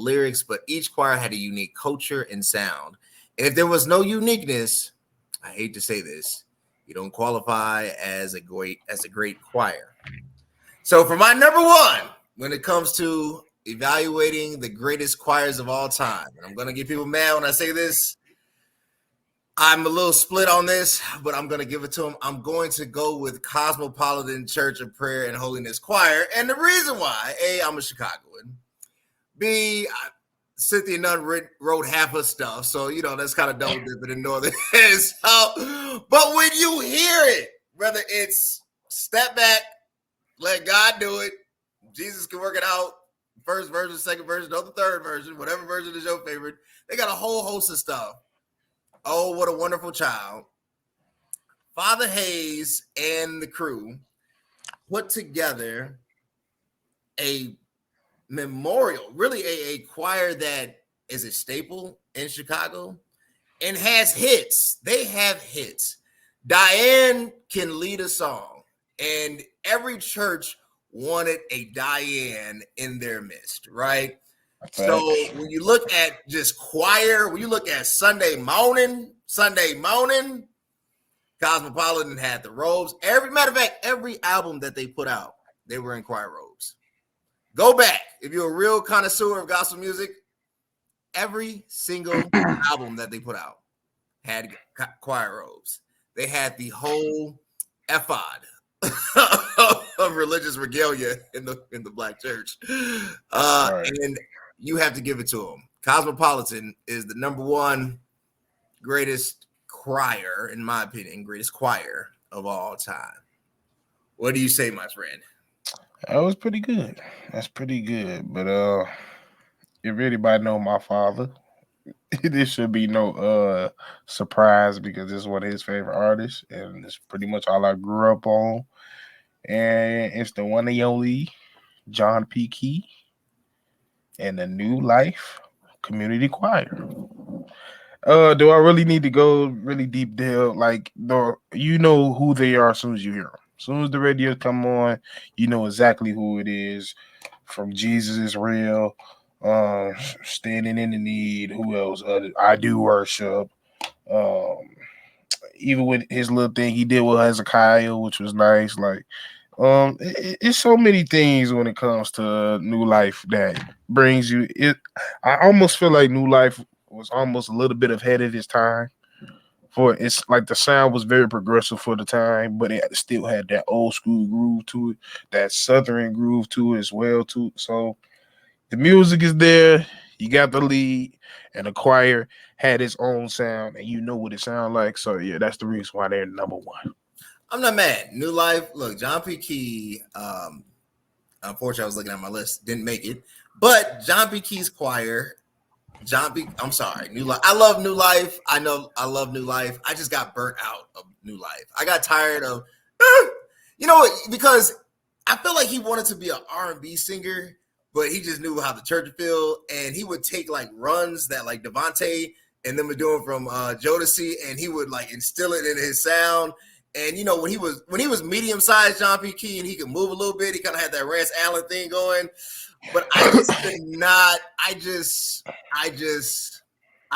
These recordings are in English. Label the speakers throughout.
Speaker 1: lyrics, but each choir had a unique culture and sound. And if there was no uniqueness, I hate to say this, you don't qualify as a great choir. So for my number one, when it comes to evaluating the greatest choirs of all time, and I'm going to get people mad when I say this, I'm a little split on this, but I'm going to give it to them. I'm going to go with Cosmopolitan Church of Prayer and Holiness Choir. And the reason why, A, I'm a Chicagoan. B, Cynthia Nunn wrote half her stuff. So, you know, that's kind of double dipping in Northern. So, but when you hear it, whether it's step back, let God do it, Jesus can work it out, first version, second version, or the third version, whatever version is your favorite, they got a whole host of stuff. Oh, what a wonderful child. Father Hayes and the crew put together a memorial, really a choir that is a staple in Chicago and has hits. They have hits. Diane can lead a song, and every church wanted a Diane in their midst, right? So when you look at just choir, when you look at Sunday morning, Cosmopolitan had the robes. Matter of fact, every album that they put out, they were in choir robes. Go back. If you're a real connoisseur of gospel music, every single album that they put out had choir robes. They had the whole ephod of religious regalia in the black church. And you have to give it to them. Cosmopolitan is the number one greatest choir, in my opinion, greatest choir of all time. What do you say, my friend?
Speaker 2: That was pretty good. That's pretty good. But if anybody know my father, this should be no surprise because this is one of his favorite artists, and it's pretty much all I grew up on. And it's the one and only John P. Kee and the New Life Community Choir. Do I really need to go really deep down? Like, you know who they are as soon as you hear them. As soon as the radio come on, you know exactly who it is. From Jesus is Real, Standing in the Need. Who else? I Do Worship. Even with his little thing he did with Hezekiah, which was nice. Like, it's so many things when it comes to New Life that brings you. I almost feel like New Life was almost a little bit ahead of its time. For it's like the sound was very progressive for the time, but it still had that old school groove to it, that southern groove to it as well too. So the music is there, you got the lead, and the choir had its own sound, and you know what it sounds like. So yeah, that's the reason why they're number one.
Speaker 1: I'm not mad. New Life, look, John P. Kee, unfortunately I was looking at my list, didn't make it, but John P. Kee's choir, I'm sorry, New Life. I love New Life. I know I love New Life. I just got burnt out of New Life. I got tired of, you know what? Because I feel like he wanted to be an R&B singer, but he just knew how the church feel, and he would take like runs that like Devontae and them were doing from Jodeci, and he would like instill it in his sound. And you know when he was medium sized John P. Kee and he could move a little bit, he kind of had that Rance Allen thing going. But I just could not. I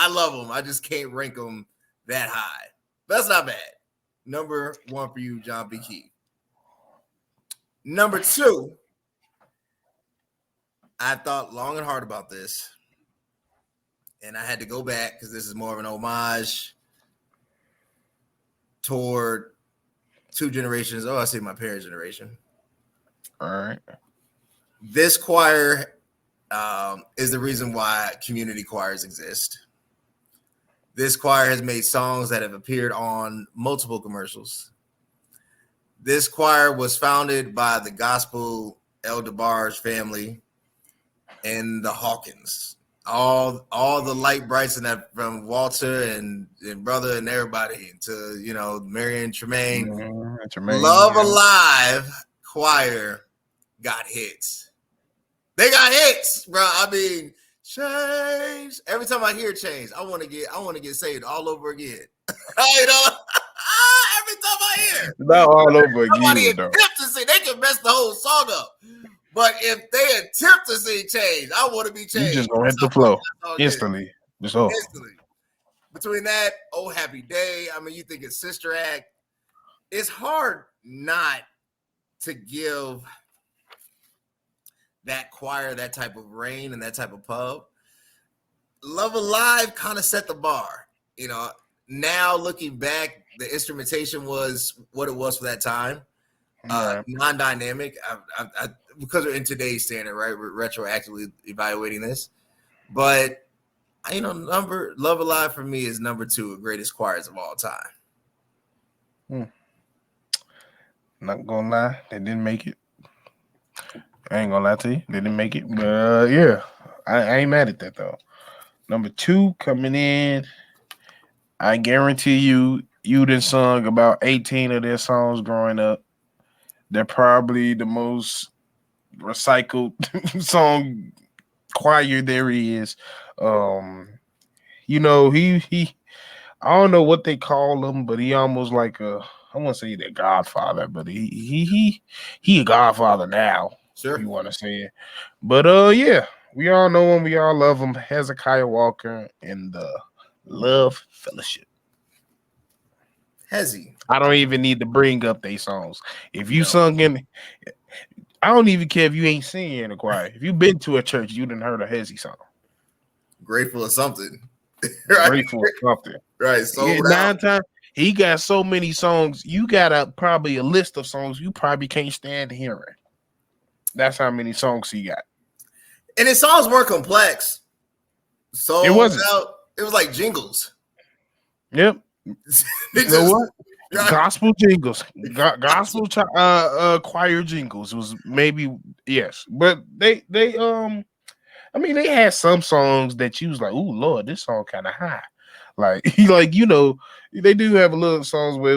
Speaker 1: love him. I just can't rank him that high. That's not bad. Number one for you, John P. Kee. Number two, I thought long and hard about this, and I had to go back because this is more of an homage toward two generations. Oh, I say my parents' generation.
Speaker 2: All right.
Speaker 1: This choir is the reason why community choirs exist. This choir has made songs that have appeared on multiple commercials. This choir was founded by the gospel El DeBarge family and the Hawkins. All the light brights in that, from Walter and brother and everybody to, you know, Marion Tremaine. Love Alive choir got hits. They got hits, bro. I mean, change. Every time I hear change, I want to get saved all over again. You know, every time I hear,
Speaker 2: not all over again.
Speaker 1: Somebody though. To say they can mess the whole song up, But if they attempt to see change, I want to be
Speaker 2: You
Speaker 1: changed.
Speaker 2: just gonna hit the flow instantly. Just
Speaker 1: Instantly. Between that, Oh Happy Day, I mean, you think it's Sister Act. It's hard not to give that choir that type of reign and that type of pub. Love Alive kind of set the bar. You know, now looking back, the instrumentation was what it was for that time. Non-dynamic. Because we're in today's standard, right? We're retroactively evaluating this. But, you know, Love Alive for me is number 2 of greatest choirs of all time.
Speaker 2: Not gonna lie, they didn't make it. I ain't gonna lie to you, they didn't make it. But yeah, I ain't mad at that though. Number 2 coming in, I guarantee you done sung about 18 of their songs growing up. They're probably the most recycled song choir there is. You know, he I don't know what they call him, but he almost like I won't say the Godfather, but he a Godfather now.
Speaker 1: Sure.
Speaker 2: If you want to say it. But yeah, we all know him, we all love him. Hezekiah Walker and the Love Fellowship.
Speaker 1: Hezzy.
Speaker 2: I don't even need to bring up their songs. If you sung in, I don't even care if you ain't singing in a choir. If you've been to a church, you done heard a Hezzy song.
Speaker 1: Grateful or something.
Speaker 2: Right? Grateful or something.
Speaker 1: Right. So
Speaker 2: yeah, 9 times he got so many songs. You got probably a list of songs you probably can't stand hearing. That's how many songs he got.
Speaker 1: And his songs weren't complex. So
Speaker 2: it wasn't.
Speaker 1: It was like jingles.
Speaker 2: Yep. You know what? Gospel jingles, gospel choir jingles was maybe yes, but they I mean they had some songs that you was like, oh Lord, this song kind of high, like you know they do have a little songs where